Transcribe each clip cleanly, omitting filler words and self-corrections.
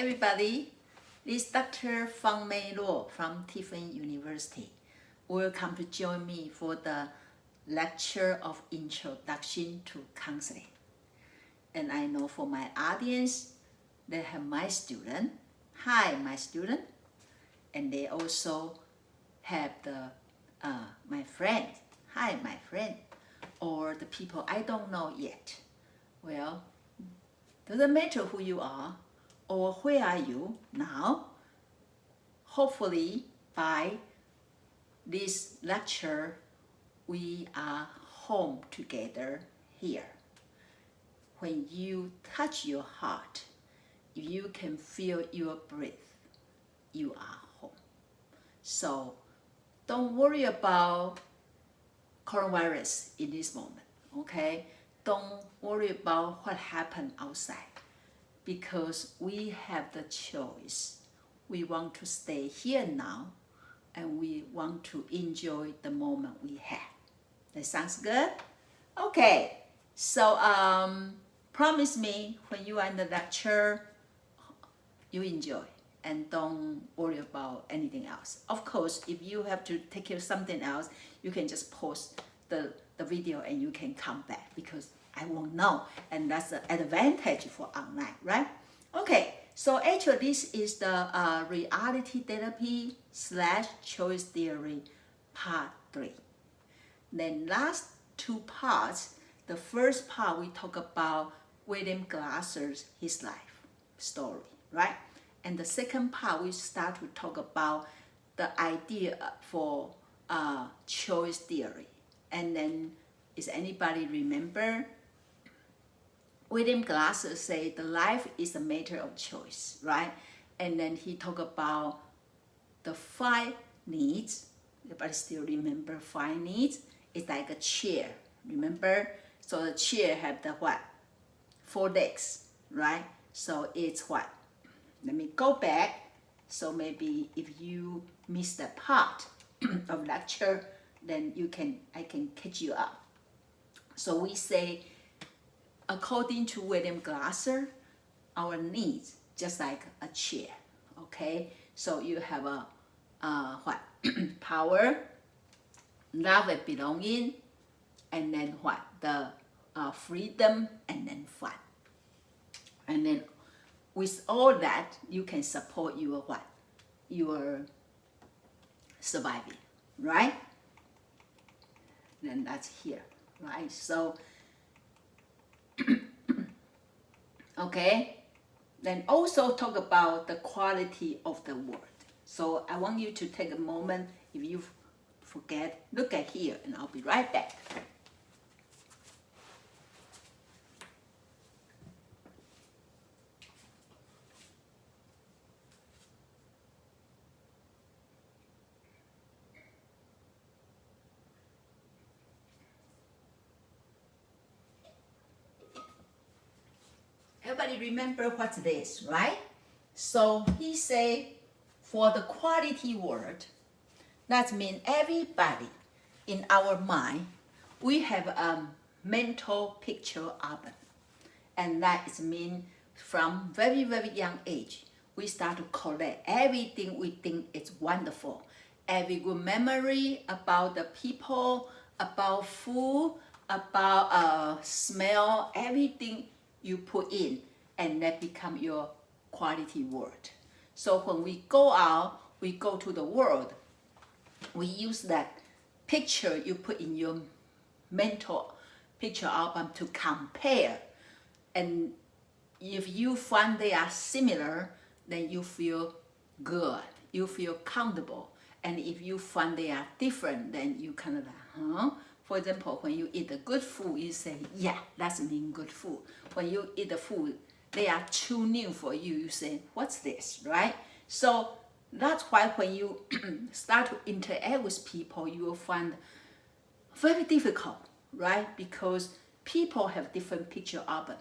everybody. This is Dr. Fang-Mei Law from Tiffin University. Welcome to join me for the lecture of Introduction to Counseling. And I know for my audience, they have my student. Hi, my student. And they also have the my friend. Hi, my friend. Or the people I don't know yet. Well, doesn't matter who you are or where are you now. Hopefully by this lecture we are home together here. When you touch your heart, if you can feel your breath, you are home. So don't worry about coronavirus in this moment, okay? Don't worry about what happened outside, because we have the choice. We want to stay here now, and we want to enjoy the moment we have. That sounds good? Okay, so promise me when you are in the lecture, you enjoy and don't worry about anything else. Of course, if you have to take care of something else, you can just pause the video and you can come back, because I won't know, and that's the advantage for online, right? Okay, so actually this is the reality therapy / choice theory part 3. Then last 2 parts, the first part we talk about William Glasser's his life story, right? And the second part we start to talk about the idea for choice theory. And then, is anybody remember? William Glasser said the life is a matter of choice, right? And then he talked about the 5 needs. Everybody still remember 5 needs? It's like a chair, remember? So the chair have the what? 4 legs, right? So it's what? Let me go back. So maybe if you miss that part of lecture, then I can catch you up. So we say, according to William Glasser, our needs just like a chair. Okay, so you have a what? Power, love and belonging, and then what? The freedom, and then fun. And then with all that, you can support your what? Your surviving, right? Then that's here, right? So, okay. Then also talk about the quality of the word. So I want you to take a moment. If you forget, look at here, and I'll be right back. Everybody remember what's this, right? So he say, for the quality word, that means everybody in our mind, we have a mental picture album. And that is mean from very, very young age, we start to collect everything we think is wonderful. Every good memory about the people, about food, about smell, everything you put in, and that become your quality word. So when we go out, we go to the world, we use that picture you put in your mental picture album to compare. And if you find they are similar, then you feel good, you feel comfortable. And if you find they are different, then you kind of like, huh? For example, when you eat the good food, you say, yeah, that's mean good food. When you eat the food, they are too new for you, you say, what's this, right? So that's why when you start to interact with people, you will find very difficult, right? Because people have different picture album.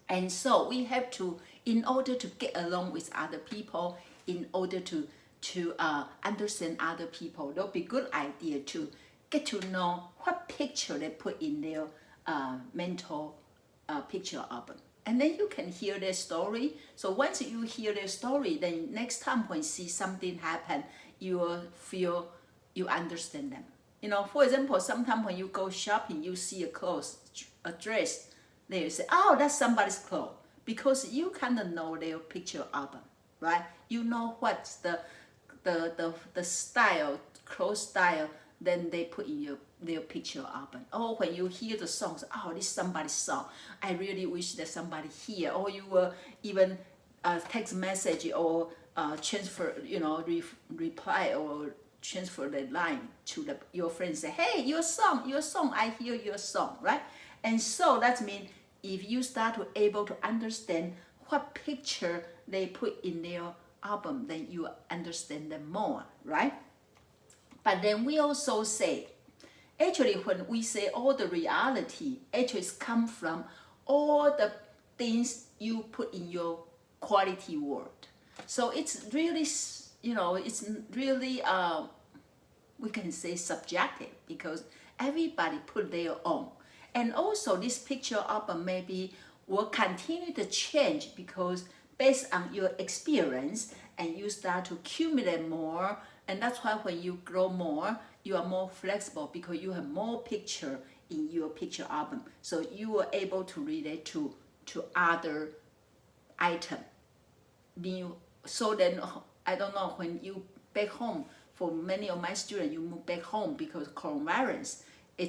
And so we have to, in order to get along with other people, in order to understand other people, it would be a good idea to get to know what picture they put in their mental picture album. And then you can hear their story. So once you hear their story, then next time when you see something happen, you will feel you understand them. You know, for example, sometimes when you go shopping, you see a clothes, a dress, then you say, oh, that's somebody's clothes. Because you kind of know their picture album, right? You know what's the style, clothes style, then they put in their picture album. Or when you hear the songs, oh, this is somebody's song. I really wish that somebody hear. Or you will even text message or transfer, you know, reply or transfer the line to your friends. Say, hey, your song, I hear your song, right? And so that means if you start to able to understand what picture they put in their album, then you understand them more, right? But then we also say, actually when we say all the reality, actually come from all the things you put in your quality word. So it's really, you know, it's really, we can say subjective because everybody put their own. And also this picture album maybe will continue to change because based on your experience and you start to accumulate more, and that's why when you grow more, you are more flexible because you have more picture in your picture album. So you are able to relate to other item. So then, I don't know, when you back home, for many of my students, you move back home because coronavirus,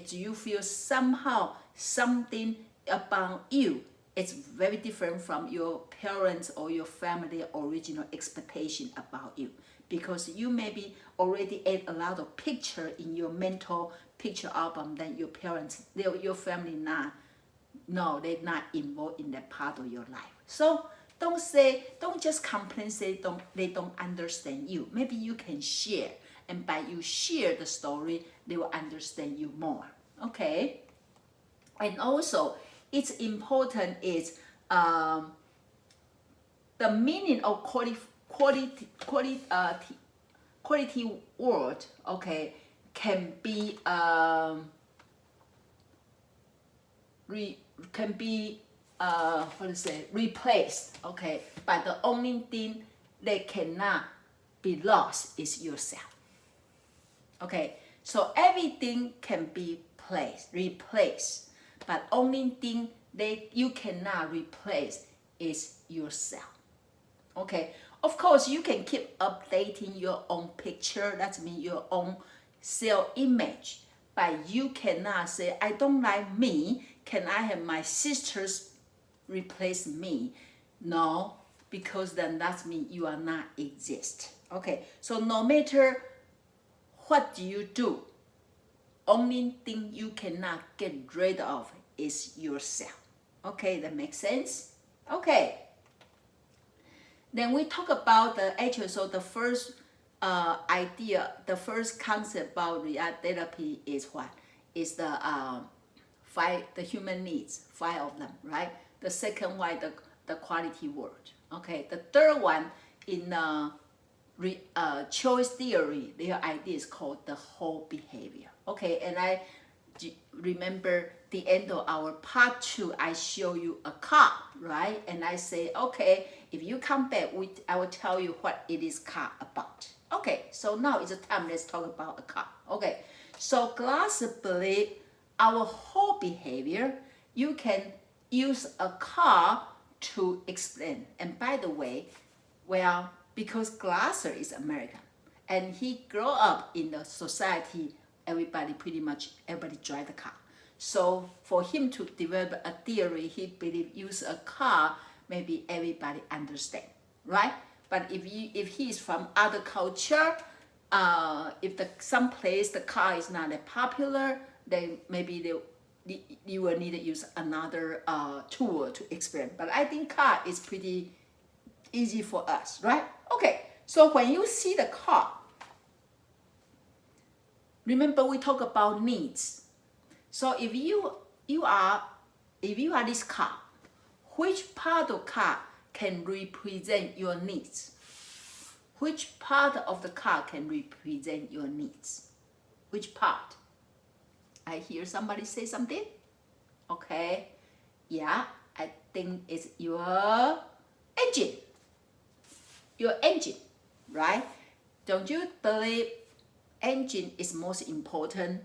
you feel somehow something about you. It's very different from your parents or your family original expectation about you because you maybe already add a lot of picture in your mental picture album than your parents, your family they're not involved in that part of your life. So don't just complain, say they don't understand you. Maybe you can share, and by you share the story, they will understand you more. Okay? And also, it's important is the meaning of quality word, okay, can be replaced, okay, but the only thing that cannot be lost is yourself. Okay, so everything can be replaced, but only thing that you cannot replace is yourself. Okay, of course you can keep updating your own picture, that means your own self-image, but you cannot say, I don't like me, can I have my sisters replace me? No, because then that means you are not exist. Okay, so no matter what do you do, only thing you cannot get rid of is yourself. Okay, that makes sense? Okay. Then we talk about so the first idea, the first concept about real therapy is what? Is the human needs, 5 of them, right? The second one, the quality word. Okay, the third one in choice theory, their idea is called the whole behavior. Okay, and I remember the end of our part 2, I show you a car, right? And I say, okay, if you come back, I will tell you what it is car about. Okay, so now is the time, let's talk about a car. Okay, so classically, our whole behavior, you can use a car to explain. And by the way, well, because Glasser is American, and he grew up in the society, everybody drive the car. So for him to develop a theory, he believe use a car, maybe everybody understand, right? But if he is from other culture, if some place the car is not that popular, then maybe you will need to use another tool to explain. But I think car is pretty easy for us, right? Okay, so when you see the car, remember we talk about needs. So if you are this car, which part of car can represent your needs? Which part of the car can represent your needs? Which part? I hear somebody say something. Okay, yeah, I thing is your engine. Your engine, right? Don't you believe engine is most important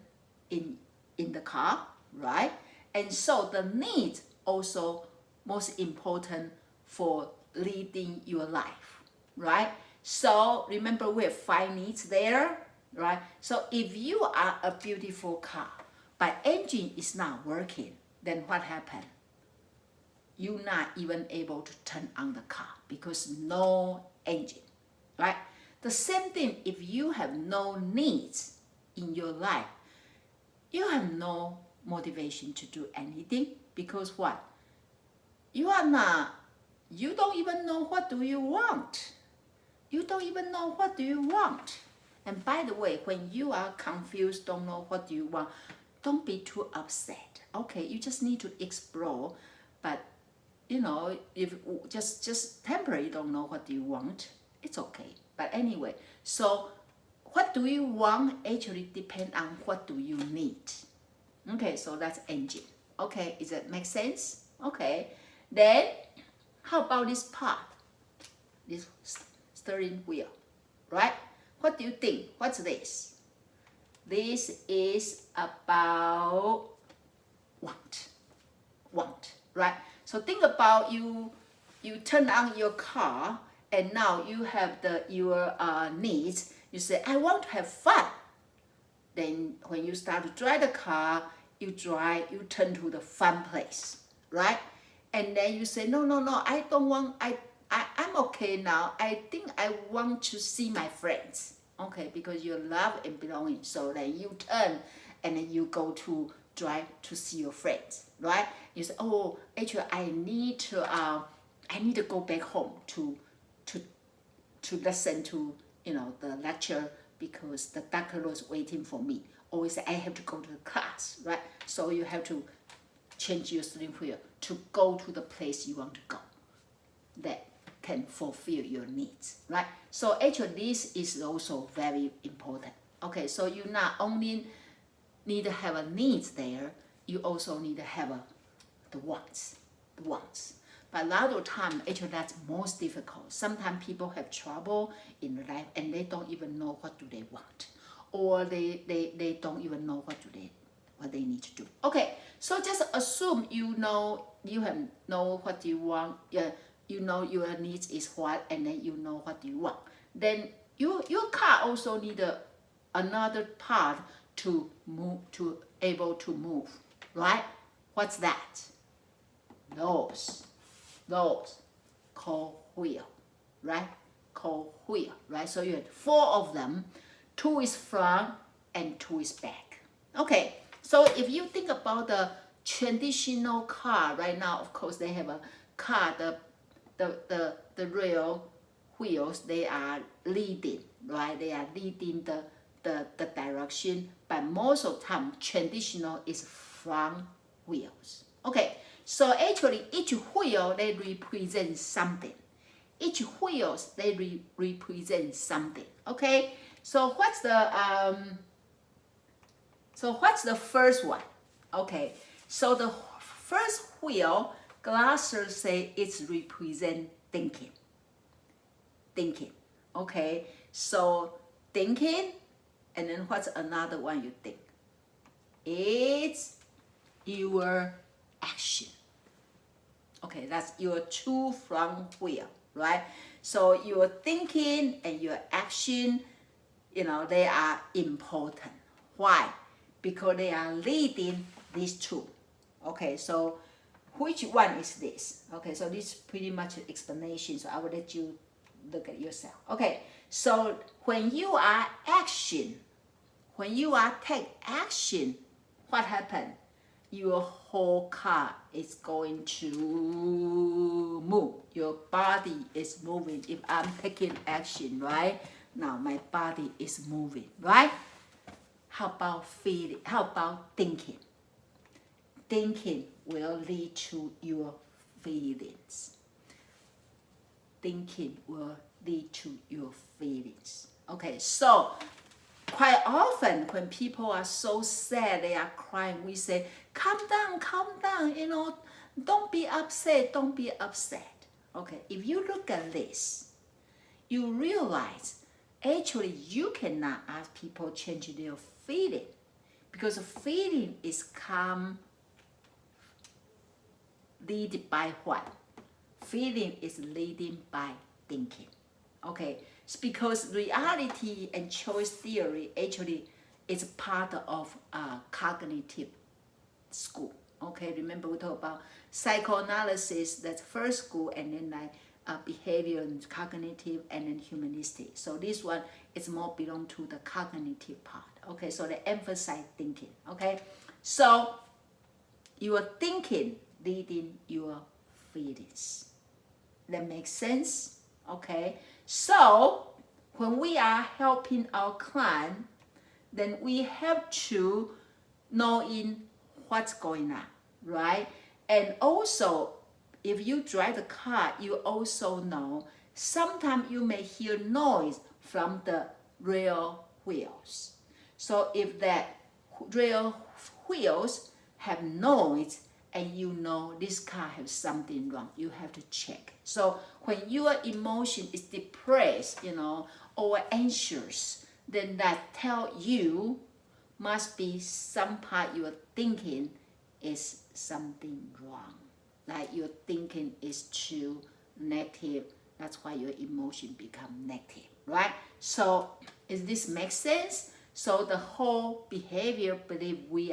in the car, right? And so the need also most important for leading your life, right? So remember we have 5 needs there, right? So if you are a beautiful car, but engine is not working, then what happened? You're not even able to turn on the car because no engine, right? The same thing if you have no needs in your life, you have no motivation to do anything because what? You don't even know what do you want. You don't even know what do you want. And by the way, when you are confused, don't know what you want, don't be too upset. Okay, you just need to explore, but you know, if just temporarily don't know what you want, it's okay. But anyway, so what do you want actually depend on what do you need. Okay, so that's engine. Okay, does that make sense? Okay, then how about this part? This steering wheel, right? What do you think? What's this? This is about want, right? So think about you turn on your car and now you have your needs. You say, I want to have fun. Then when you start to drive the car, you turn to the fun place, right? And then you say, no, I don't want, I'm okay now. I think I want to see my friends. Okay, because you love and belonging. So then you turn and then you go to drive to see your friends, right? You say, oh, actually I need to go back home to listen to the lecture because the doctor was waiting for me. Or you say I have to go to the class, right? So you have to change your steering wheel to go to the place you want to go. That can fulfill your needs, right? So actually this is also very important. Okay, so you not only need to have a needs there, you also need to have the wants. But a lot of time, actually that's most difficult. Sometimes people have trouble in life and they don't even know what do they want. Or they don't even know what they need to do. Okay, so just assume you know what you want. Yeah, you know your needs is what, and then you know what you want. Then your car also need another part to move, to able to move, right? What's that? Those called wheel, right? Called wheel, right? So you have 4 of them. 2 is front and 2 is back. Okay, so if you think about the traditional car right now, of course they have a car, the real wheels, they are leading, right? They are leading the direction, but most of the time traditional is front wheels. Okay, so actually each wheel they represent something. Each wheels they represent something. Okay, so what's the first one? Okay, so the first wheel, Glasser say it's represent thinking. Okay, so thinking, and then what's another one you think? It's your action. Okay, that's your 2 front wheel, right? So your thinking and your action, they are important. Why? Because they are leading these 2. Okay, so which one is this? Okay, so this is pretty much an explanation, so I will let you look at yourself. Okay, so when you are take action, what happened? Your whole car is going to move. Your body is moving. If I'm taking action, right? Now my body is moving, right? How about feeling? How about thinking? Thinking will lead to your feelings. Thinking will lead to your feelings. Okay, so quite often when people are so sad, they are crying, we say, calm down, Don't be upset, don't be upset. Okay, if you look at this, you realize actually you cannot ask people change their feeling, because feeling is come lead by what? Feeling is leading by thinking. Okay, it's because reality and choice theory actually is part of cognitive school. Okay, remember we talked about psychoanalysis, that's first school, and then like behavior and cognitive, and then humanistic. So this one is more belong to the cognitive part. Okay, so they emphasize thinking. Okay, so your thinking leading your feelings. That makes sense? Okay, so when we are helping our client, then we have to know in what's going on, right? And also, if you drive the car, you also know sometimes you may hear noise from the rear wheels. So if that rear wheels have noise, and you know this car has something wrong, you have to check. So when your emotion is depressed, or anxious, then that tell you must be some part you're thinking is something wrong. Like your thinking is too negative. That's why your emotion become negative, right? So is this make sense? So the whole behavior believe we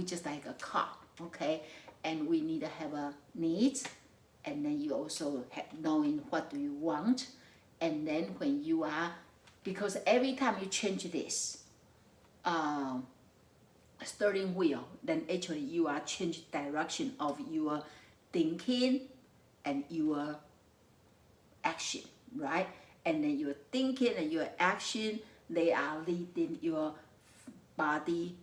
just like a car, okay? And we need to have a needs, and then you also have knowing what do you want, and then when you are, because every time you change this steering wheel, then actually you are changing direction of your thinking and your action, right? And then your thinking and your action, they are leading your body,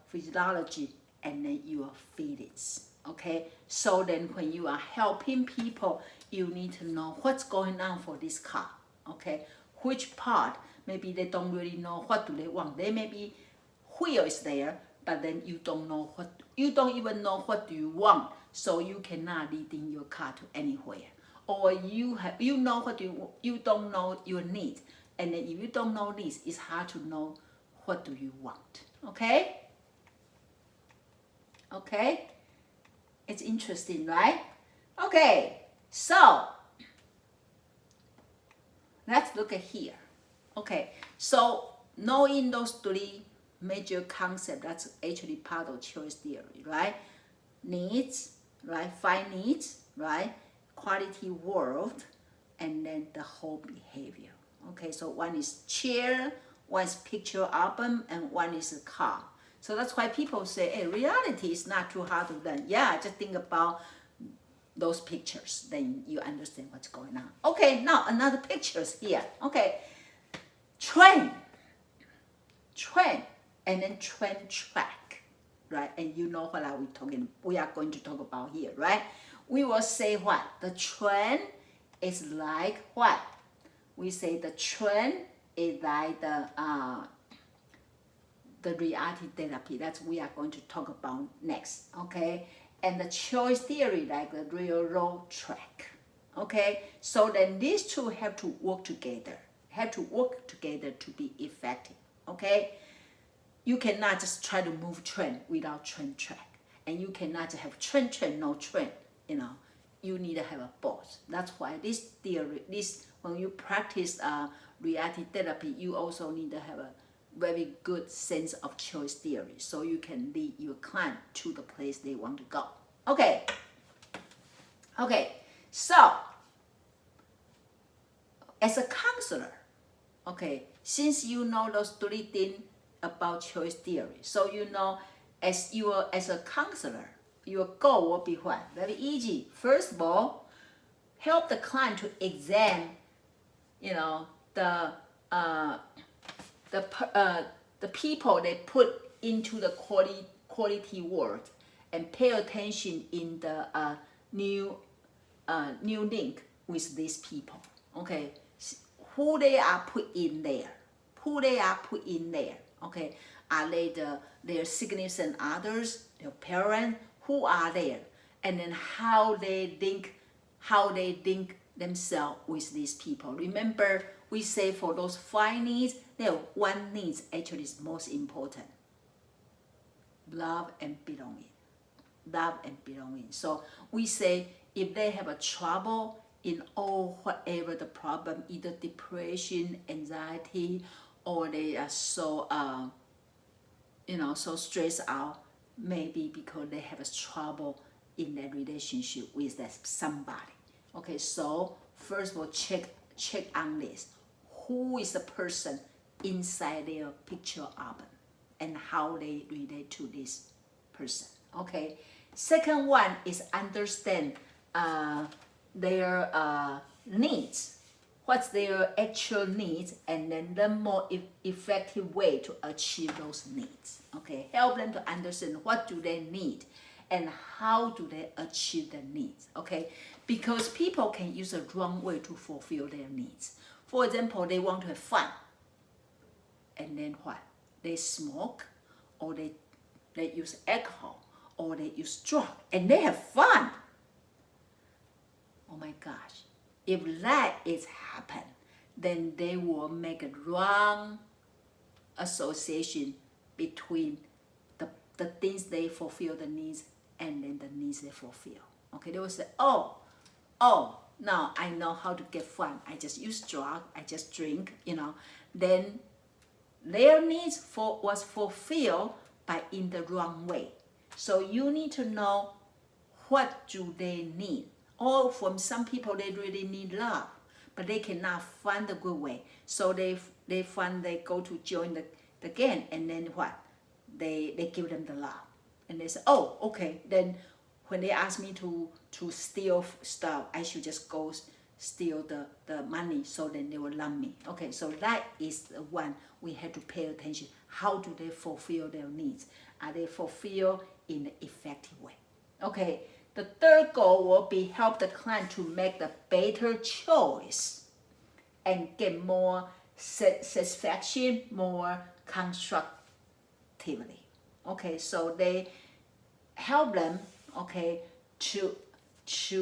physiology, and then your feelings. Okay, so then when you are helping people, you need to know what's going on for this car. Okay, which part, maybe they don't really know what do they want. They maybe wheel is there, but then you don't even know what do you want, so you cannot lead in your car to anywhere. Or you know what you don't know your needs, and then if you don't know needs, it's hard to know what do you want. Okay? Okay? It's interesting, right? Okay, so let's look at here. Okay, so knowing those three major concepts, that's actually part of choice theory, right? Needs, right? 5 needs, right? Quality world, and then the whole behavior. Okay, so one is chair, one is picture album, and one is a car. So that's why people say, hey, reality is not too hard to learn. Yeah, just think about those pictures, then you understand what's going on. Okay, now another pictures here. Okay, train, and then train track, right? And you know what we are going to talk about here, right? We will say what? The train is like what? We say the train is like the reality therapy. That's we are going to talk about next, okay? And the choice theory, like the railroad track, okay? So then these two have to work together, to be effective, okay? You cannot just try to move train without train track, and you cannot have train, no train, You need to have a both. That's why this theory, when you practice reality therapy, you also need to have a very good sense of choice theory, so you can lead your client to the place they want to go. Okay, so as a counselor, okay, since you know those 3 things about choice theory, so as a counselor, your goal will be what? Very easy. First of all, help the client to examine, the people they put into the quality world, and pay attention in the new link with these people. Okay, who they are put in there. Okay, Are they their significant others, their parents? Who are there? And then how they link themselves with these people. Remember, we say for those 5 needs, there one need actually is most important. Love and belonging. Love and belonging. So we say if they have a trouble in all whatever the problem, either depression, anxiety, or they are so so stressed out, maybe because they have a trouble in their relationship with that somebody. Okay, so first of all, check on this. Who is the person inside their picture album and how they relate to this person? Okay. Second one is understand their needs. What's their actual needs, and then the more effective way to achieve those needs. Okay, help them to understand what do they need and how do they achieve their needs. Okay, because people can use a wrong way to fulfill their needs. For example, they want to have fun, and then what? They smoke, or they use alcohol, or they use drugs, and they have fun. Oh my gosh. If that is happen, then they will make a wrong association between the things they fulfill the needs and then the needs they fulfill. Okay, they will say, oh, now I know how to get fun. I just use drug, I just drink, Then their needs was fulfilled by in the wrong way. So you need to know what do they need. Or from some people, they really need love, but they cannot find the good way. So they go to join the gang, and then what? They give them the love. And they say, oh, okay, then when they ask me to steal stuff, I should just go steal the money, so then they will love me. Okay, so that is the one we have to pay attention. How do they fulfill their needs? Are they fulfilled in an effective way? Okay. The third goal will be help the client to make the better choice and get more satisfaction, more constructively. Okay, so they help them, okay, to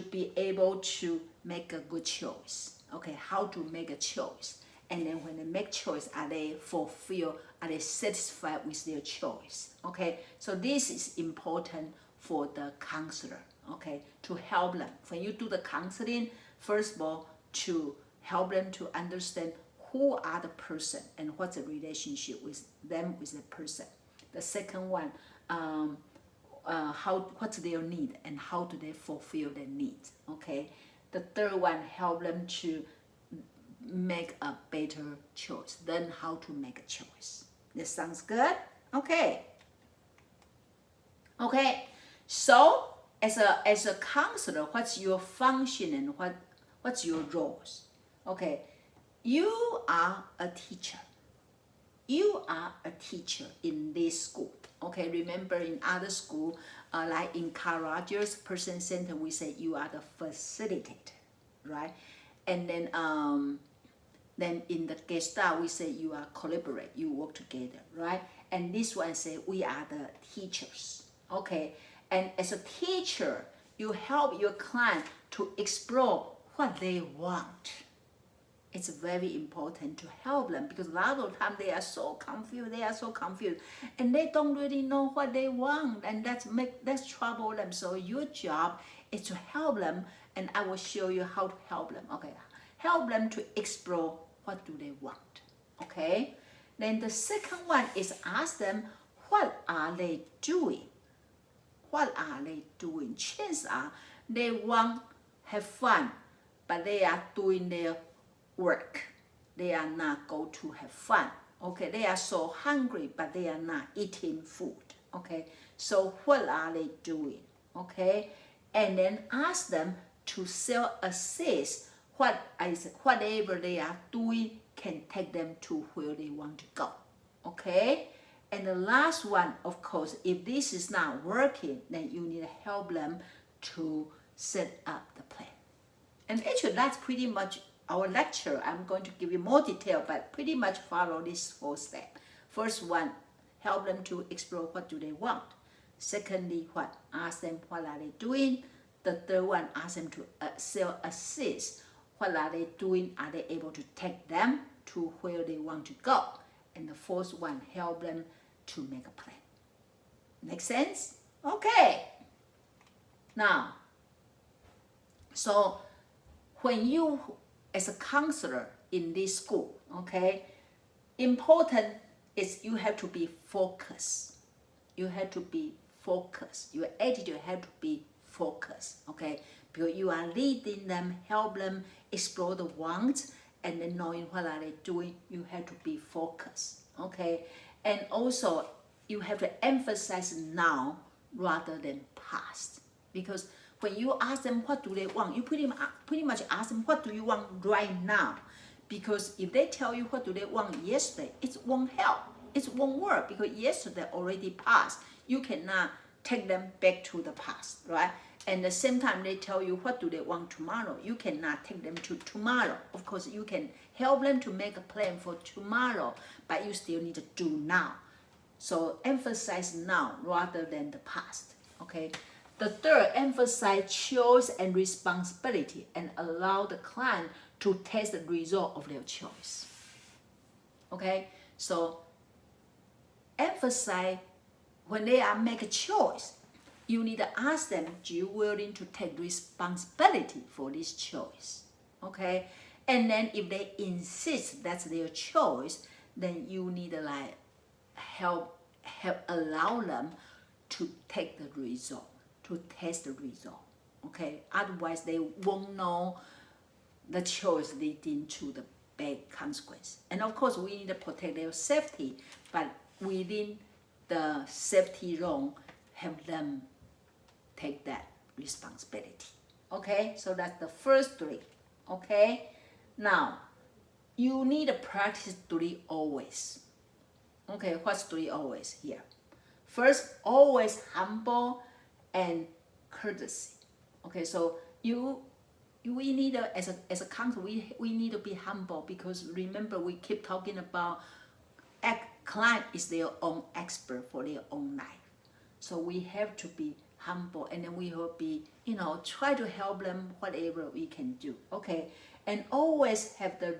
be able to make a good choice. Okay, how to make a choice. And then when they make choice, are they fulfilled? Are they satisfied with their choice? Okay, so this is important for the counselor. Okay, to help them. When you do the counseling, first of all, to help them to understand who are the person and what's the relationship with them with the person. The second one, what's their need and how do they fulfill their needs. Okay. The third one, help them to make a better choice. Learn how to make a choice. This sounds good? Okay. Okay. So as a counselor, what's your function and what's your roles? Okay, you are a teacher. You are a teacher in this school. Okay, remember in other school, like in Carl Rogers Person Center, we say you are the facilitator, right? And then in the Gestalt, we say you are collaborate, you work together, right? And this one say we are the teachers. Okay. And as a teacher, you help your client to explore what they want. It's very important to help them because a lot of times they are so confused. And they don't really know what they want, and that's trouble them. So your job is to help them, and I will show you how to help them. Okay, help them to explore what do they want. Okay. Then the second one is ask them what are they doing. What are they doing? Chances are they want have fun, but they are doing their work. They are not go to have fun. Okay, they are so hungry, but they are not eating food. Okay, so what are they doing? Okay, and then ask them to self-assess whatever they are doing can take them to where they want to go. Okay. And the last one, of course, if this is not working, then you need to help them to set up the plan. And actually, that's pretty much our lecture. I'm going to give you more detail, but pretty much follow this 4 steps. First one, help them to explore what do they want. Secondly, what? Ask them what are they doing. The third one, ask them to self-assist. What are they doing? Are they able to take them to where they want to go? And the fourth one, help them to make a plan. Make sense? Okay. Now, so when you, as a counselor in this school, okay, important is you have to be focused. You have to be focused. Your attitude have to be focused, okay? Because you are leading them, help them explore the wants, and then knowing what are they doing, you have to be focused, okay? And also, you have to emphasize now rather than past. Because when you ask them what do they want, you pretty much ask them what do you want right now. Because if they tell you what do they want yesterday, it won't help. It won't work because yesterday already passed. You cannot take them back to the past, right? And the same time they tell you what do they want tomorrow, you cannot take them to tomorrow. Of course, you can help them to make a plan for tomorrow, but you still need to do now. So emphasize now rather than the past, okay? The third, emphasize choice and responsibility and allow the client to test the result of their choice, okay? So emphasize when they are make a choice, you need to ask them, are you willing to take responsibility for this choice, okay? And then if they insist that's their choice, then you need to like help allow them to take the result, to test the result, okay? Otherwise they won't know the choice leading to the bad consequence. And of course we need to protect their safety, but within the safety zone, have them take that responsibility, okay? So that's the first three, okay? Now, you need to practice three always. Okay, what's three always here? First, always humble and courtesy. Okay, so we need to, as a counselor, we need to be humble because remember we keep talking about client is their own expert for their own life. So we have to be humble and then we will be, try to help them whatever we can do, okay? And always have the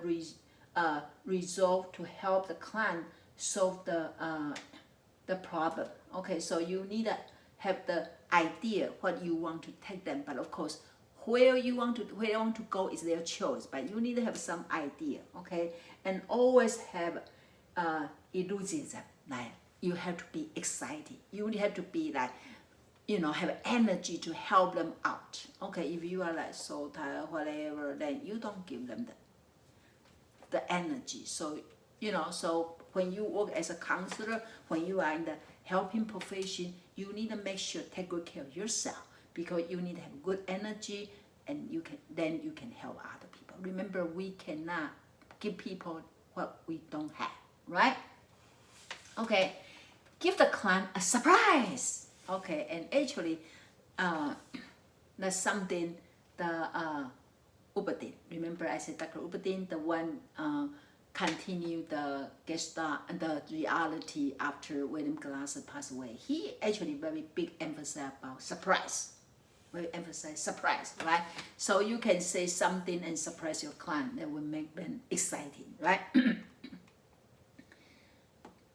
resolve to help the client solve the problem, okay? So you need to have the idea what you want to take them, but of course, where they want to go is their choice, but you need to have some idea, okay? And always have enthusiasm, like you have to be excited. You have to be like, have energy to help them out. Okay, if you are like so tired, whatever, then you don't give them the energy. So, so when you work as a counselor, when you are in the helping profession, you need to make sure take good care of yourself because you need to have good energy and you can help other people. Remember, we cannot give people what we don't have, right? Okay, give the client a surprise. Okay, and actually, that's something the Uberdin. Remember, I said Dr. Uberdin, the one continued the guest star and the reality after William Glasser passed away. He actually very big emphasis about surprise. Very emphasize surprise, right? So you can say something and surprise your client that will make them exciting, right?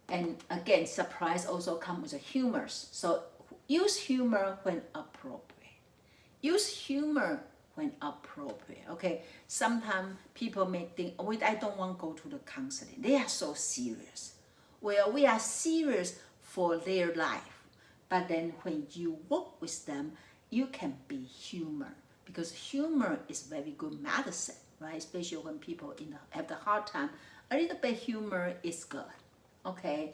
And again, surprise also comes with a humor. So use humor when appropriate. Use humor when appropriate, okay? Sometimes people may think, oh, I don't want to go to the counseling. They are so serious. Well, we are serious for their life. But then when you work with them, you can be humor. Because humor is very good medicine, right? Especially when people have the hard time. A little bit humor is good. Okay.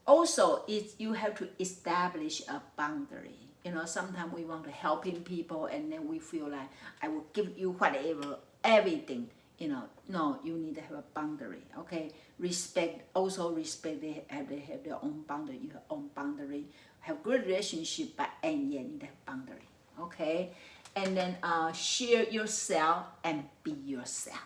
Also, you have to establish a boundary. Sometimes we want to helping people and then we feel like I will give you whatever, everything. No, you need to have a boundary. Okay. Also respect. They have their own boundary. You have own boundary. Have good relationship, but and yet need to have boundary. Okay. And then share yourself and be yourself.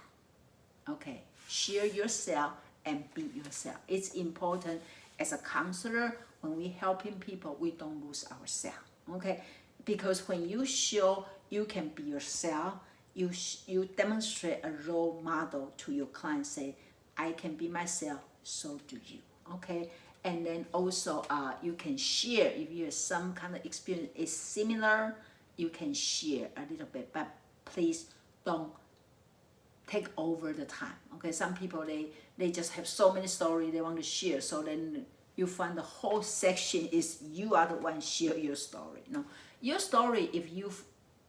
Okay. Share yourself and be yourself. It's important. as a counselor, when we helping people, we don't lose ourselves, okay? Because when you show you can be yourself, you demonstrate a role model to your client, say, I can be myself, so do you, okay? And then also you can share, if you have some kind of experience is similar, you can share a little bit, but please don't take over the time, okay? Some people, they just have so many stories they want to share, so then you find the whole section is you are the one share your story. No, your story, if you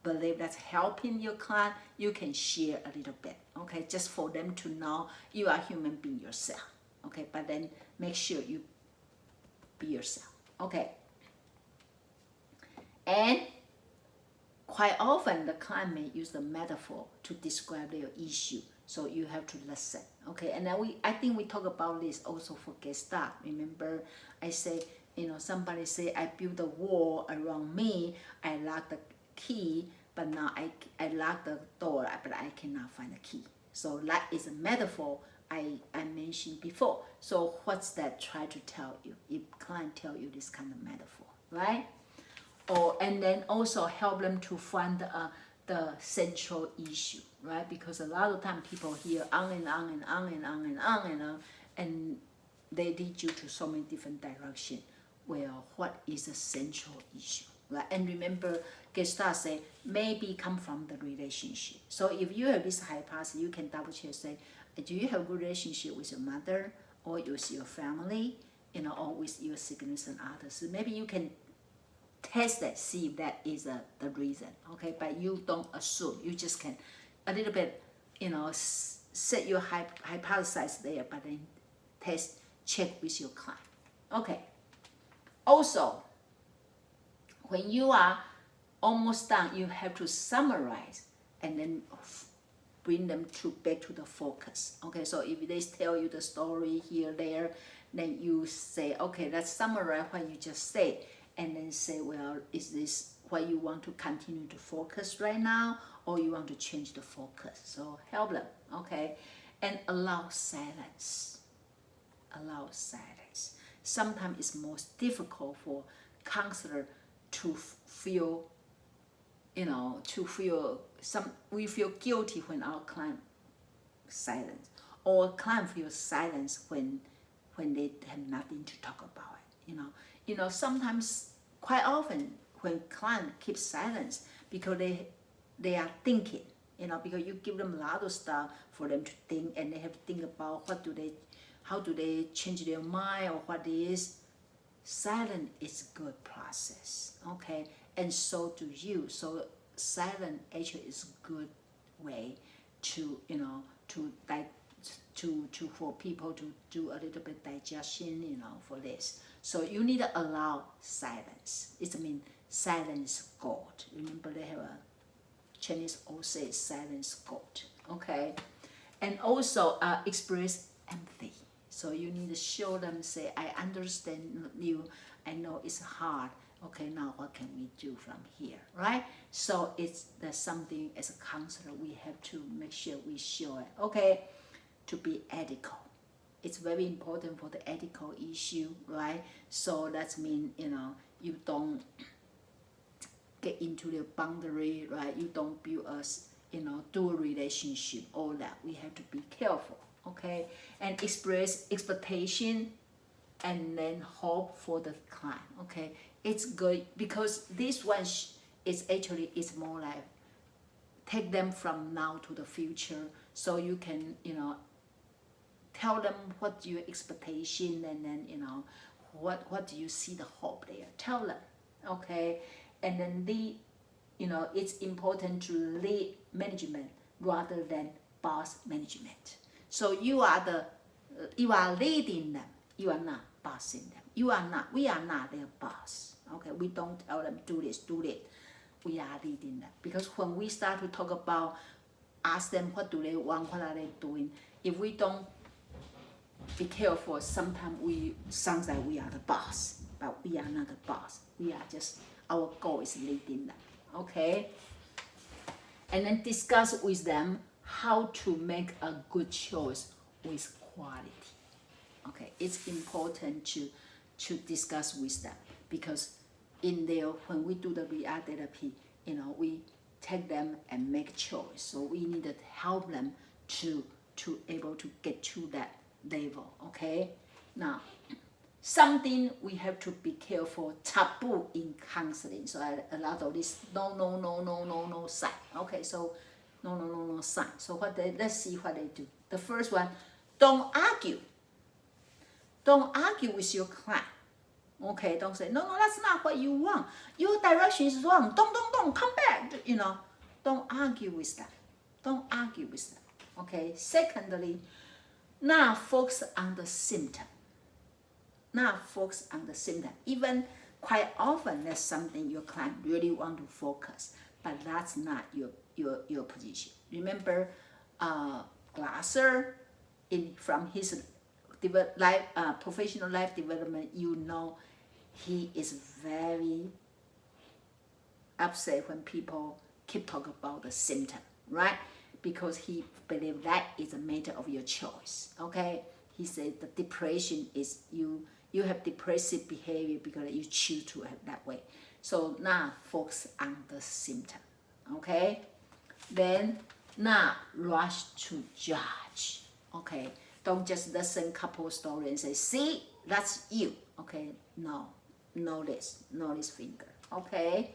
believe that's helping your client, you can share a little bit, okay? Just for them to know you are human being yourself, okay? But then make sure you be yourself, okay? And quite often the client may use the metaphor to describe their issue, so you have to listen, okay? And then I think we talk about this also for Gestalt. Remember, I say, somebody say, I built a wall around me, I lock the key, but now I lock the door, but I cannot find the key. So that is a metaphor I mentioned before. So what's that try to tell you? If client tell you this kind of metaphor, right? And then also help them to find the central issue, right? Because a lot of time people hear on and on and on and on and on and on, and they lead you to so many different directions. Well, what is the central issue, right? And remember, Gestalt say maybe come from the relationship. So if you have this hypothesis, you can double check, say, do you have a good relationship with your mother or with your family, or with your significant others? So maybe you can test that, see if that is the reason, okay? But you don't assume, you just can a little bit, set your hypothesis there, but then check with your client, okay? Also, when you are almost done, you have to summarize and then bring them back to the focus, okay? So if they tell you the story here, there, then you say, okay, let's summarize what you just said, and then say, well, is this what you want to continue to focus right now, or you want to change the focus? So help them, okay? And allow silence. Allow silence. Sometimes it's most difficult for counselor to feel, we feel guilty when our client silence, or client feels silence when they have nothing to talk about it, sometimes, quite often, when client keeps silence because they are thinking, because you give them a lot of stuff for them to think, and they have to think about how do they change their mind, or what is. Silence is good process, okay? And so do you. So silence actually is good way to, for people to do a little bit digestion, for this. So you need to allow silence. It means silence is gold. Remember, they have a Chinese old say, silence gold, okay? And also express empathy. So you need to show them, say, I understand you, I know it's hard, okay, now what can we do from here, right? So there's something as a counselor we have to make sure we show it, okay? To be ethical. It's very important for the ethical issue, right? So that means, you don't get into the boundary, right? You don't build us, dual relationship, all that. We have to be careful, okay? And express expectation and then hope for the client, okay? It's good because this one is more like take them from now to the future, so you can, tell them what your expectation, and then, what do you see the hope there. Tell them, okay? And then it's important to lead management rather than boss management. So you are leading them. You are not bossing them. We are not their boss. Okay, we don't tell them do this, do that. We are leading them. Because when we start to talk about, ask them what do they want, what are they doing, if we don't be careful, sometimes sounds like we are the boss, but we are not the boss. We are just, our goal is leading them, okay? And then discuss with them how to make a good choice with quality. Okay, it's important to discuss with them, because in there, when we do the art therapy, we take them and make choice. So we need to help them to able to get to that level. Okay, now something we have to be careful, taboo in counseling. So a lot of this no sign. Okay, so no sign. So let's see what they do. The first one, don't argue. Don't argue with your client. Okay, don't say, no, that's not what you want. Your direction is wrong. Don't, come back. Don't argue with them. Don't argue with them. Okay, secondly, now focus on the symptom. Now focus on the symptom. Even quite often, that's something your client really want to focus, but that's not your position. Remember, Glasser, from his professional life development, he is very upset when people keep talking about the symptom, right? Because he believes that is a matter of your choice. Okay, he said the depression is you have depressive behavior because you choose to have that way. So now focus on the symptom. Okay, then not rush to judge. Okay, don't just listen couple story and say, see, that's you. Okay, no this finger. Okay,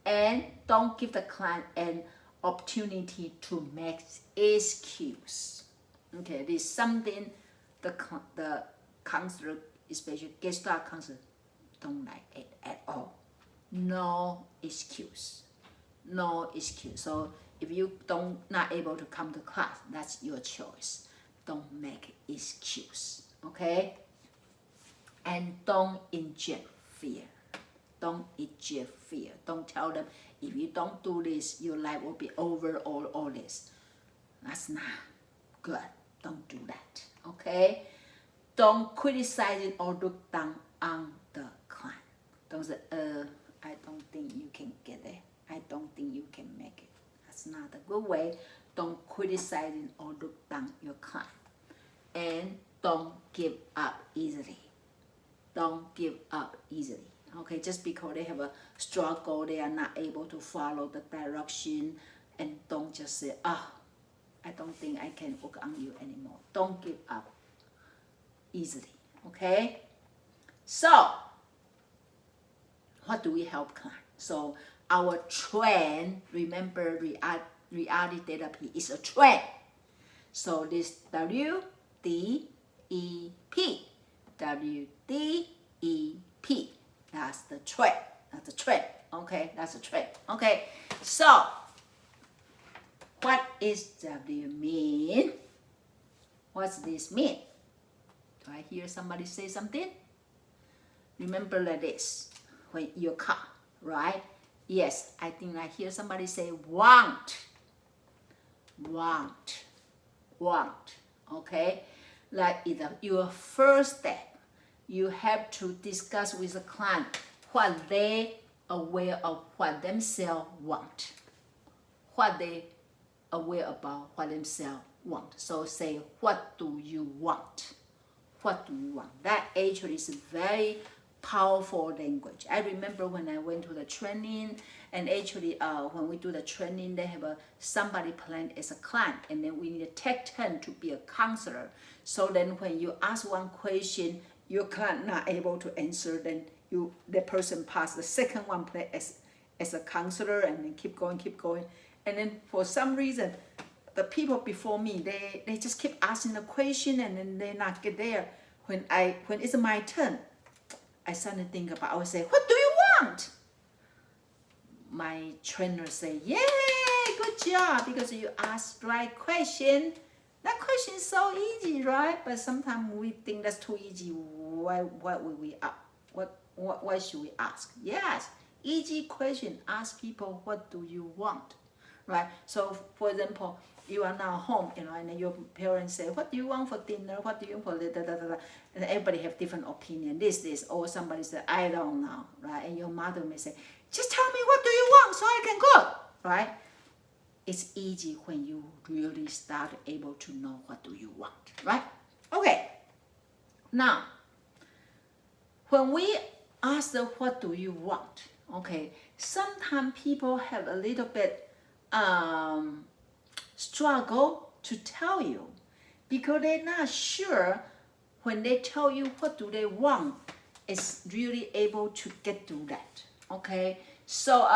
and don't give the client an opportunity to make excuse. Okay, this is something the counselor, especially Gestalt counselor, don't like it at all. No excuse. So if you not able to come to class, that's your choice. Don't make excuse. Okay, and don't inject fear. Don't tell them, if you don't do this, your life will be over, all this. That's not good. Don't do that. Okay, don't criticize it or look down on the client. Don't say, I don't think you can get it. I don't think you can make it. That's not a good way. Don't criticize it or look down your client. And don't give up easily. Don't give up easily. Okay, just because they have a struggle, they are not able to follow the direction, and don't just say, I don't think I can work on you anymore. Don't give up easily. Okay, so what do we help clients? So our trend, remember, reality therapy is a trend. So this WDEP, that's the trend. Okay, that's a trend. Okay, so what is W mean? What's this mean? Do I hear somebody say something? Remember like this, when your car, right? Yes, I think I hear somebody say want. Okay, like your first step. You have to discuss with the client what they aware of what themselves want. What they aware about what themselves want. So say, what do you want? What do you want? That actually is very powerful language. I remember when I went to the training, and actually when we do the training, they have somebody planned as a client, and then we need to take turn to be a counselor. So then when you ask one question, your client not able to answer, then the person pass the second one play as a counselor, and then keep going. And then for some reason, the people before me, they just keep asking the question, and then they not get there. When it's my turn, I suddenly think about, I would say, what do you want? My trainer say, yay, good job, because you asked the right question. That question is so easy, right? But sometimes we think that's too easy. Why should we ask? Yes, easy question. Ask people, what do you want, right? So, for example, you are now home, and then your parents say, what do you want for dinner? What do you want for and everybody have different opinion. This, or somebody say, I don't know, right? And your mother may say, just tell me what do you want so I can cook, right? It's easy when you really start able to know what do you want, right? Okay. Now, when we ask them, what do you want? Okay, sometimes people have a little bit struggle to tell you because they're not sure when they tell you what do they want is really able to get to that. Okay, so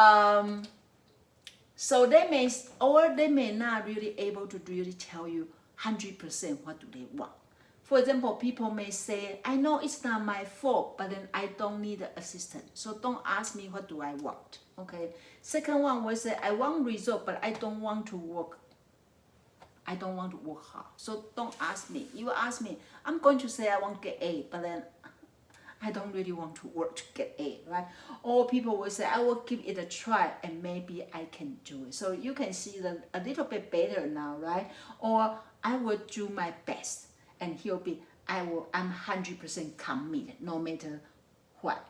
they may not really able to really tell you 100% what do they want. For example, people may say, I know it's not my fault, but then I don't need assistance. So don't ask me what do I want. Okay. Second one will say, I want result, but I don't want to work. I don't want to work hard. So don't ask me. You ask me, I'm going to say I want to get A, but then I don't really want to work to get A, right? Or people will say, I will give it a try and maybe I can do it. So you can see that a little bit better now, right? Or I will do my best. And he'll be, I'm 100% committed, no matter what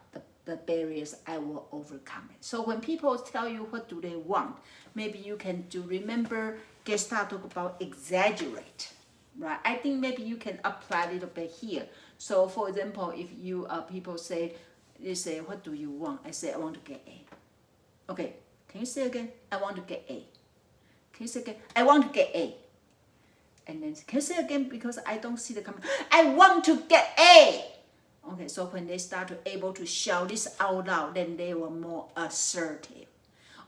the barriers, I will overcome it. So when people tell you what do they want, maybe you can do, remember, Gestalt talk about exaggerate, right? I think maybe you can apply a little bit here. So for example, if you people say, they say, what do you want? I say, I want to get A. Okay, can you say again? I want to get A. Can you say again? I want to get A. And then, can you say again, because I don't see the comment. I want to get A. Okay, so when they start to able to shout this out loud, then they were more assertive.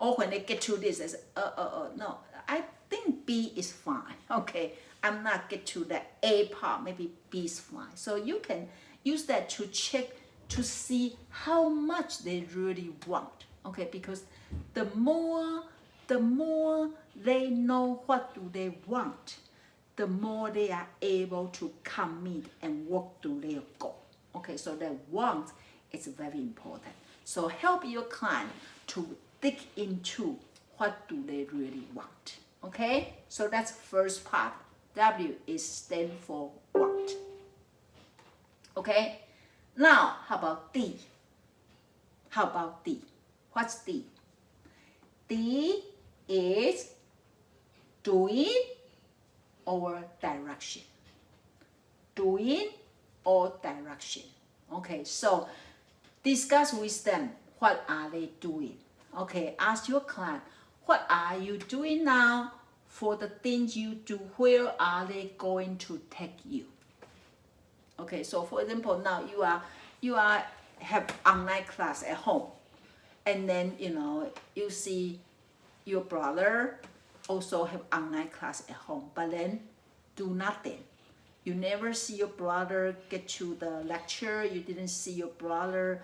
Or when they get to this, they say, no, I think B is fine. Okay, I'm not get to the A part, maybe B is fine. So you can use that to check to see how much they really want. Okay, because the more they know what do they want, the more they are able to commit and work to their goal. Okay, so that want is very important. So help your client to dig into what do they really want. Okay, so that's first part. W is stand for want. Okay, now how about D? How about D? What's D? D is doing or direction. Doing or direction. Okay, so discuss with them, what are they doing? Okay, ask your client, what are you doing now for the things you do? Where are they going to take you? Okay, so for example, now you are have online class at home, and then you see your brother also have online class at home, but then do nothing. You never see your brother get to the lecture. You didn't see your brother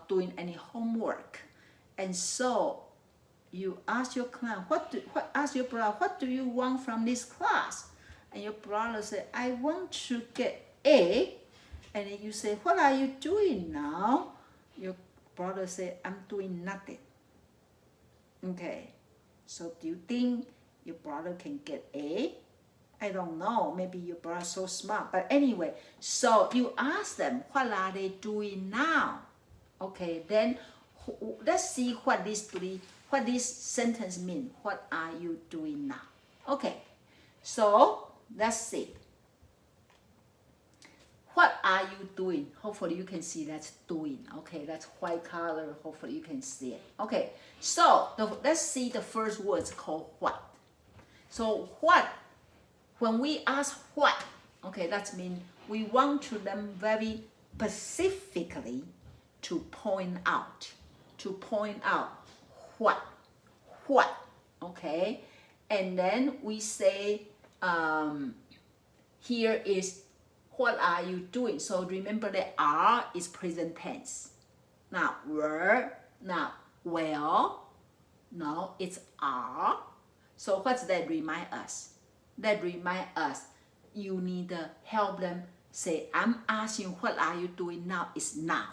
doing any homework, and so you ask your client, ask your brother, what do you want from this class? And your brother said, I want to get A. And then you say, what are you doing now? Your brother said, I'm doing nothing. Okay, so do you think your brother can get A? I don't know, maybe your brother's so smart. But anyway, so you ask them, what are they doing now? Okay, then let's see what this sentence means. What are you doing now? Okay, so let's see. What are you doing? Hopefully you can see that's doing. Okay, that's white color. Hopefully you can see it. Okay, so let's see the first words called what. So what, when we ask what, okay, that means we want to them very specifically to point out what, okay, and then we say here is what are you doing? So remember that are is present tense. Now were, now well, now it's are. So what's that remind us? That remind us you need to help them say, I'm asking what are you doing now is now.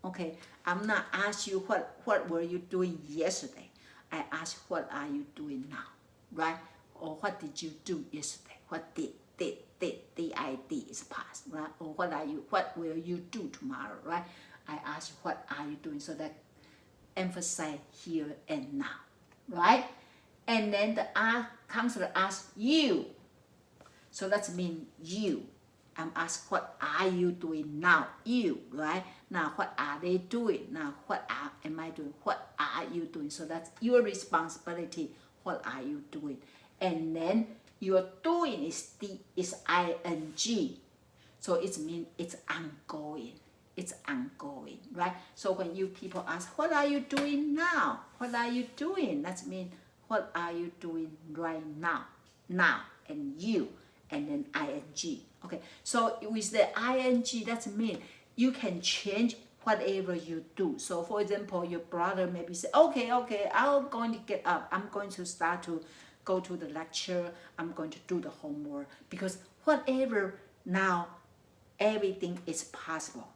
Okay, I'm not asking you what were you doing yesterday. I ask what are you doing now, right? Or what did you do yesterday? What did is past, right? Or what will you do tomorrow, right? I ask what are you doing, so that emphasize here and now, right? And then the counselor asks you, so that means you. I'm asked, what are you doing now? You, right? Now, what are they doing? Now, am I doing? What are you doing? So that's your responsibility. What are you doing? And then your doing is ing. So it means it's ongoing. It's ongoing, right? So when you people ask, what are you doing now? What are you doing? That means, what are you doing right now? Now, and you, and then ing. Okay, so with the ing, that means you can change whatever you do. So for example, your brother maybe say, okay, I'm going to get up. I'm going to start to go to the lecture. I'm going to do the homework. Because whatever now, everything is possible.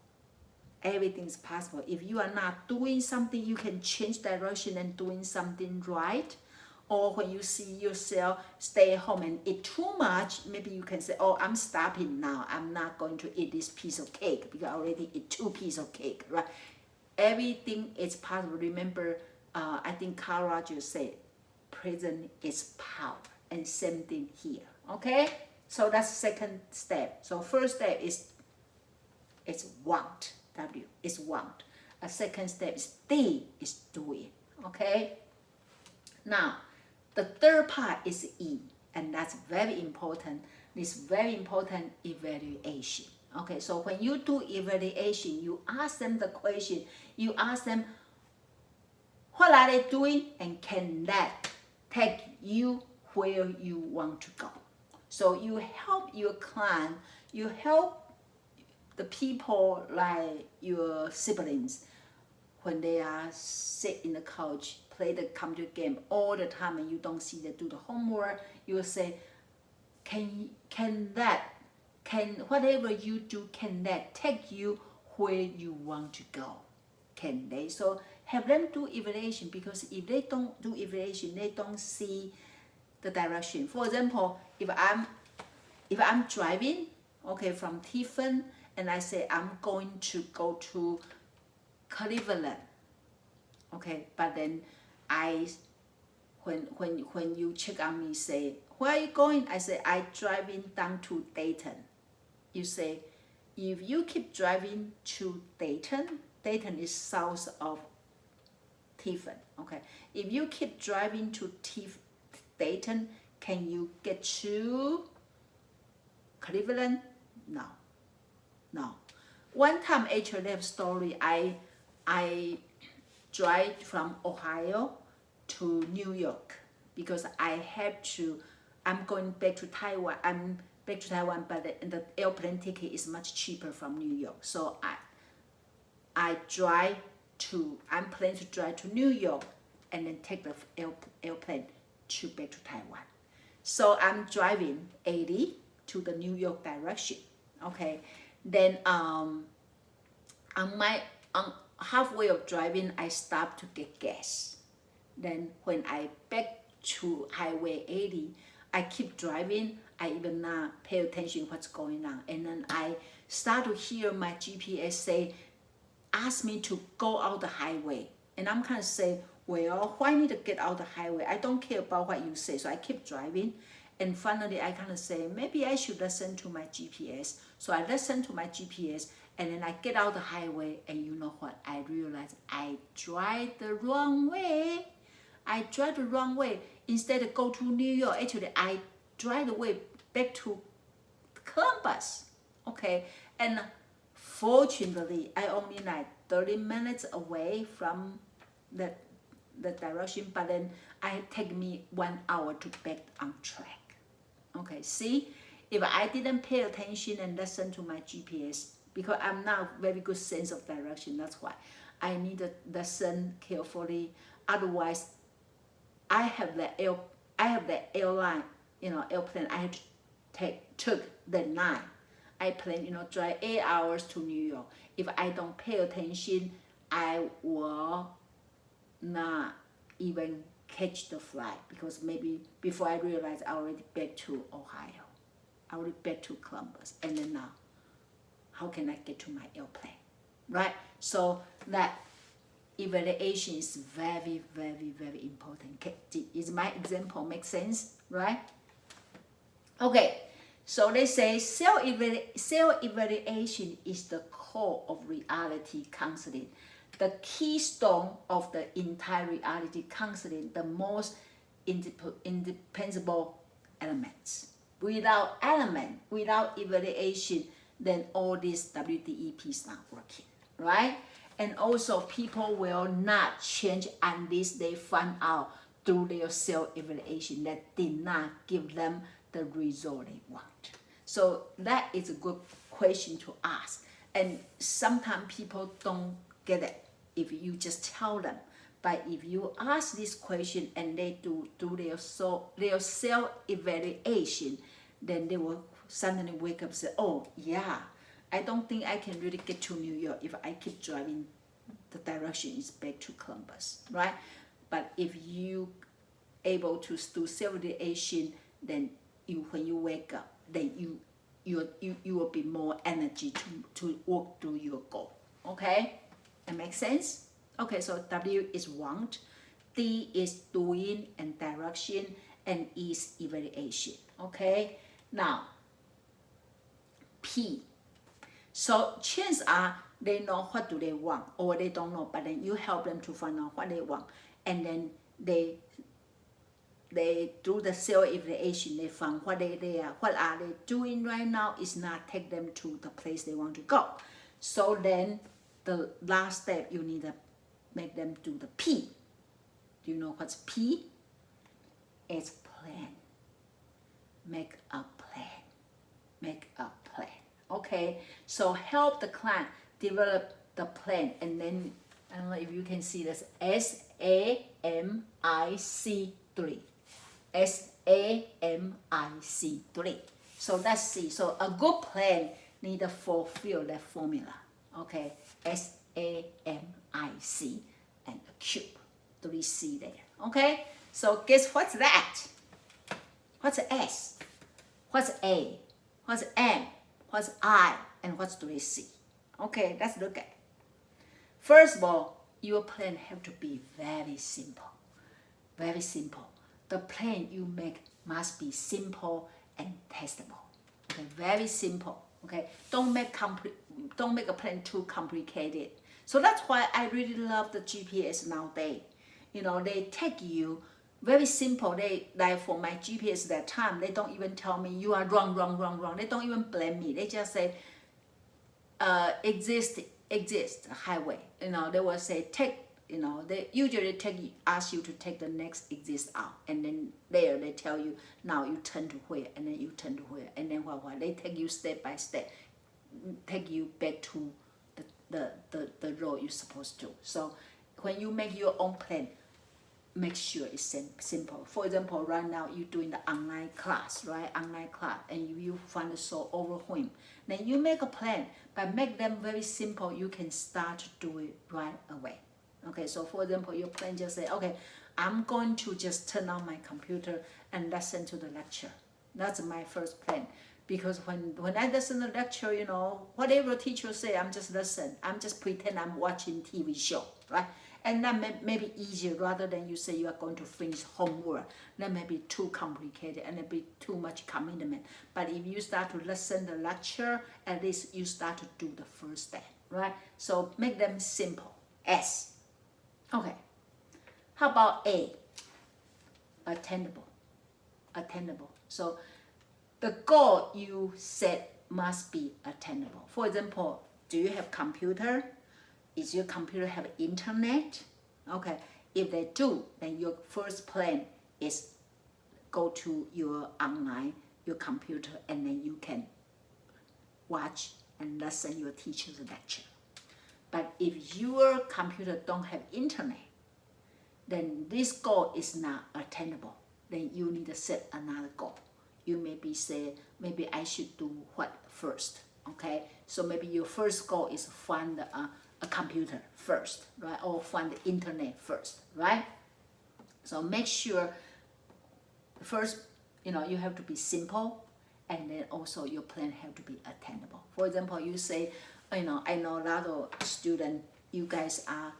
Everything is possible. If you are not doing something, you can change direction and doing something right. Or when you see yourself stay at home and eat too much, maybe you can say, oh, I'm stopping now. I'm not going to eat this piece of cake because I already ate 2 pieces of cake, right? Everything is possible. Remember, I think Carl Rogers said, present is power. And same thing here, okay? So that's second step. So first step is want. W is want. A second step is D is doing. Okay. Now, the third part is E, and that's very important. This very important evaluation. Okay. So when you do evaluation, you ask them the question. You ask them, what are they doing, and can that take you where you want to go? So you help your client. You help the people like your siblings when they are sit in the couch, play the computer game all the time, and you don't see them do the homework. You will say, can whatever you do, can that take you where you want to go? Can they? So have them do evaluation, because if they don't do evaluation, they don't see the direction. For example, if I'm driving, okay, from Tiffin, and I say I'm going to go to Cleveland, okay, but then when you check on me, say, where are you going? I say, I driving down to Dayton. You say, if you keep driving to Dayton is south of Tiffin, okay. If you keep driving to Dayton, can you get to Cleveland? No. One time, actually, I have a story. I drive from Ohio to New York because I'm going back to Taiwan. I'm back to Taiwan, but the airplane ticket is much cheaper from New York. So I'm planning to drive to New York and then take the airplane back to Taiwan. So I'm driving 80 to the New York direction. Okay. Then on halfway of driving, I stopped to get gas. Then when I back to Highway 80, I keep driving. I even not pay attention what's going on. And then I start to hear my GPS say, ask me to go out the highway. And I'm kind of say, well, why need to get out the highway? I don't care about what you say. So I keep driving. And finally, I kind of say, maybe I should listen to my GPS. So I listen to my GPS, and then I get out the highway, and you know what? I realize I drive the wrong way. Instead of go to New York, actually, I drive the way back to Columbus. Okay, and fortunately, I only like 30 minutes away from the direction, but then it take me 1 hour to back on track. Okay, see, if I didn't pay attention and listen to my GPS, because I'm not very good sense of direction, that's why I need to listen carefully. Otherwise, I have the airline, airplane. I have to took the 9. I plan, drive 8 hours to New York. If I don't pay attention, I will not even catch the flight, because maybe before I realize I already back to Ohio. I already back to Columbus. And then now, how can I get to my airplane? Right? So that evaluation is very, very, very important. Is my example make sense? Right? Okay. So they say self-evaluation is the core of reality counseling, the keystone of the entire reality counseling, the most indispensable elements. Without evaluation, then all these WDEP is not working, right? And also people will not change unless they find out through their self-evaluation that did not give them the result they want. So that is a good question to ask. And sometimes people don't get it if you just tell them. But if you ask this question and they do their self-evaluation, then they will suddenly wake up and say, oh yeah, I don't think I can really get to New York if I keep driving. The direction is back to Columbus, right? But if you able to do self-evaluation, then when you wake up, then you will be more energy to work through your goal. Okay, that makes sense. Okay, so W is want, D is doing and direction, and E is evaluation. Okay, now P. So chances are they know what do they want, or they don't know, but then you help them to find out what they want, and then they do the self-evaluation. They find what they are they doing right now is not take them to the place they want to go. So then the last step, you need to make them do the P. Do you know what's P? It's plan. Make a plan. Make a plan. Okay, so help the client develop the plan, and then I don't know if you can see this, SAMIC3. SAMIC3. So let's see. So a good plan need to fulfill that formula. Okay, SAMIC and a cube, 3C there. Okay, so guess what's that? What's S? What's A? What's M? What's I? And what's 3C? Okay, let's look at. First of all, your plan have to be very simple. Very simple. The plan you make must be simple and testable. Okay, very simple. Okay, don't make a plan too complicated. So that's why I really love the GPS nowadays. You know, they take you very simple. They like for my GPS that time, they don't even tell me you are wrong. They don't even blame me. They just say exist highway. You know, they will say take. You know, they usually ask you to take the next exit out, and then there they tell you now you turn to where, and then you turn to where, and then what they take you step by step, take you back to the road you're supposed to. So when you make your own plan, make sure it's simple. For example, right now you're doing the online class, right? Online class, and you find it so overwhelmed. Then you make a plan, but make them very simple. You can start to do it right away. Okay, so for example, your plan just say, okay, I'm going to just turn on my computer and listen to the lecture. That's my first plan. Because when I listen to the lecture, you know, whatever teacher say, I'm just listen. I'm just pretend I'm watching TV show, right? And that may be easier rather than you say you are going to finish homework. That may be too complicated and it be too much commitment. But if you start to listen the lecture, at least you start to do the first step, right? So make them simple. S. Okay. How about A? Attainable. Attainable. So the goal you set must be attainable. For example, do you have computer? Is your computer have internet? Okay. If they do, then your first plan is go to your online, your computer, and then you can watch and listen your teacher's lecture. But if your computer don't have internet, then this goal is not attainable. Then you need to set another goal. You maybe say, maybe I should do what first, okay? So maybe your first goal is find a computer first, right? Or find the internet first, right? So make sure first, you know, you have to be simple, and then also your plan have to be attainable. For example, you say, you know, I know a lot of students, you guys are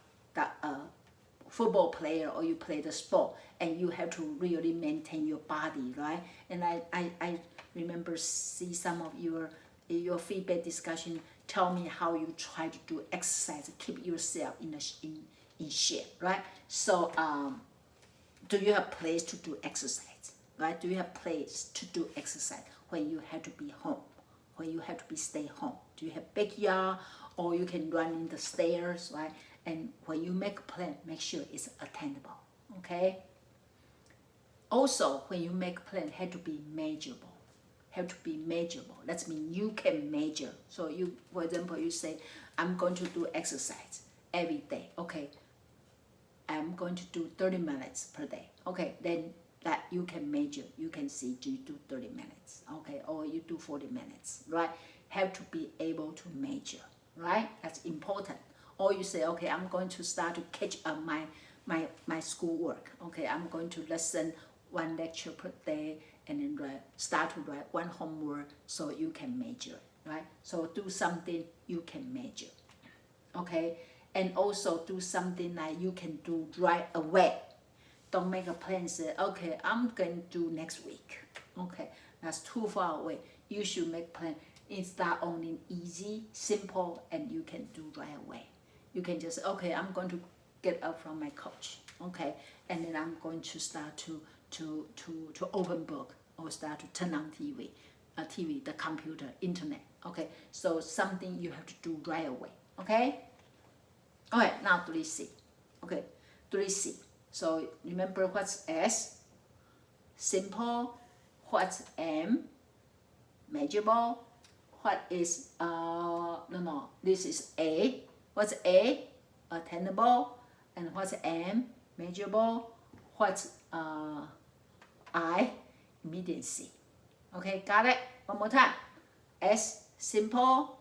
football player or you play the sport, and you have to really maintain your body, right? And I remember see some of your feedback discussion tell me how you try to do exercise, keep yourself in shape, right? So do you have place to do exercise, right? Do you have place to do exercise when you have to be home, when you have to be stay home? Do you have backyard, or you can run in the stairs, right? And when you make a plan, make sure it's attainable, okay? Also, when you make a plan, it has to be measurable. Have to be measurable. That means you can measure. So you, for example, you say, I'm going to do exercise every day. Okay, I'm going to do 30 minutes per day. Okay, then that you can measure. You can see, do you do 30 minutes? Okay, or you do 40 minutes, right? Have to be able to measure, right? That's important. Or you say, okay, I'm going to start to catch up my schoolwork. Okay, I'm going to listen one lecture per day, and then start to write one homework, so you can measure, right? So do something you can measure, okay? And also do something like you can do right away. Don't make a plan, say, okay, I'm going to do next week. Okay, that's too far away. You should make plan. It's that only easy, simple, and you can do right away. You can just, okay, I'm going to get up from my couch, okay, and then I'm going to start to open book, or start to turn on TV, the computer, internet, okay? So something you have to do right away, okay? All right, now 3C, okay, 3C. So remember what's S, simple, what's M, measurable, what is, this is A, what's A, attainable, and what's M, measurable, what's I, immediacy. Okay, got it? One more time. S, simple,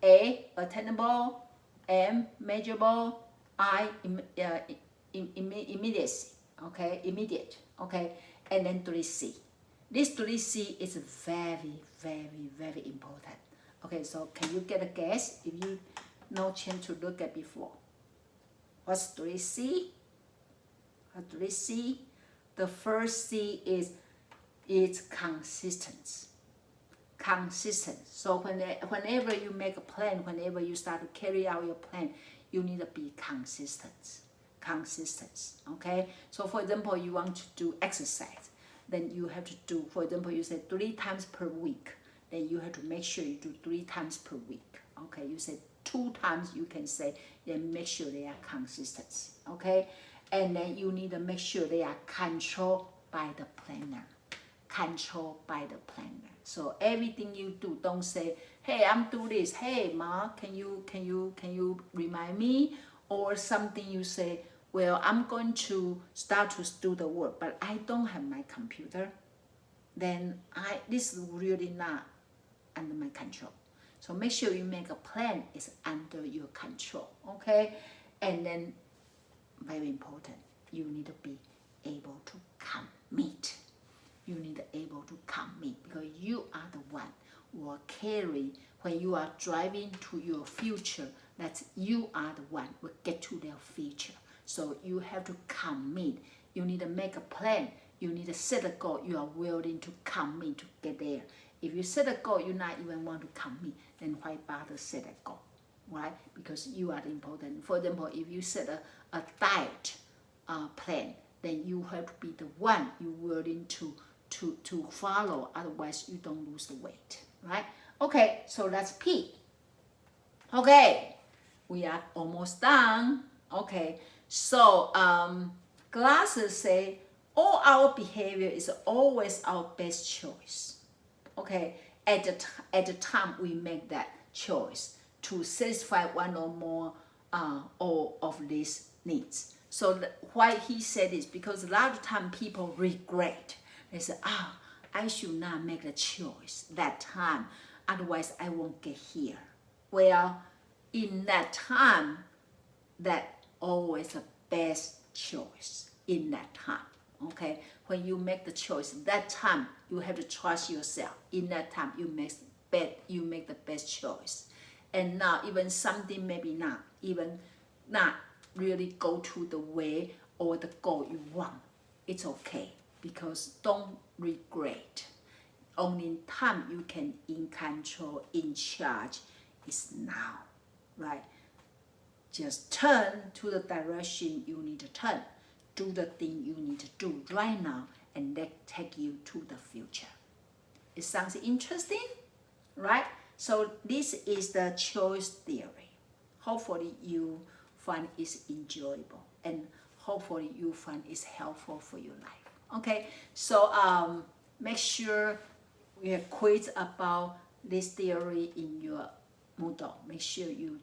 A, attainable, M, measurable, I, immediacy. Okay, immediate. Okay, and then 3C. This 3C is very, very, very important. Okay, so can you get a guess if you no chance to look at before? What's 3C? What 3C? The first C is consistent. Consistent. So whenever you make a plan, whenever you start to carry out your plan, you need to be consistent. Consistent. Okay? So for example, you want to do exercise, then you have to do, for example, you say 3 times per week, then you have to make sure you do 3 times per week. Okay? You say 2 times, you can say, then make sure they are consistent. Okay? And then you need to make sure they are controlled by the planner. Controlled by the planner. So everything you do, don't say, hey, I'm doing this. Hey, Ma, can you remind me? Or something you say, well, I'm going to start to do the work, but I don't have my computer. Then this is really not under my control. So make sure you make a plan is under your control. Okay? And then very important, you need to be able to commit. You need to be able to commit, because you are the one who will carry, when you are driving to your future, that you are the one who will get to their future. So you have to commit. You need to make a plan. You need to set a goal. You are willing to commit to get there. If you set a goal, you not even want to commit, then why bother set a goal? Right? Because you are important. For example, if you set a diet plan, then you have to be the one you willing to follow. Otherwise, you don't lose the weight. Right? Okay, so that's P. Okay, we are almost done. Okay, so Glasses say all our behavior is always our best choice. Okay, at the time we make that choice to satisfy one or more all of these needs. So why he said this, because a lot of time people regret. They say, I should not make a choice that time, otherwise I won't get here. Well, in that time, that always the best choice in that time. Okay, when you make the choice that time, you have to trust yourself. In that time, you make the best choice. And now even something maybe not really go to the way or the goal you want, it's okay, because don't regret. Only time you can in control, in charge is now, right? Just turn to the direction you need to turn. Do the thing you need to do right now, and that take you to the future. It sounds interesting, right? So this is the choice theory. Hopefully you find it enjoyable, and hopefully you find it helpful for your life. Okay, so make sure we have quiz about this theory in your Moodle. Make sure you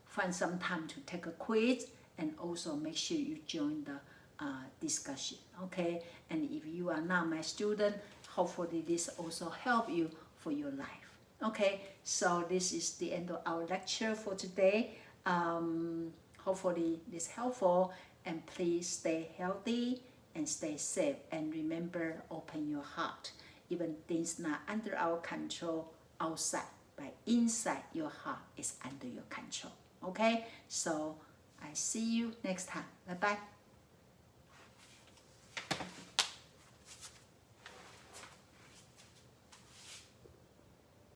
find some time to take a quiz, and also make sure you join the discussion. Okay, and if you are not my student, hopefully this also help you for your life. Okay, so this is the end of our lecture for today. Hopefully this helpful, and please stay healthy and stay safe, and remember, open your heart. Even things not under our control outside, but inside your heart is under your control. Okay, so I see you next time. Bye bye.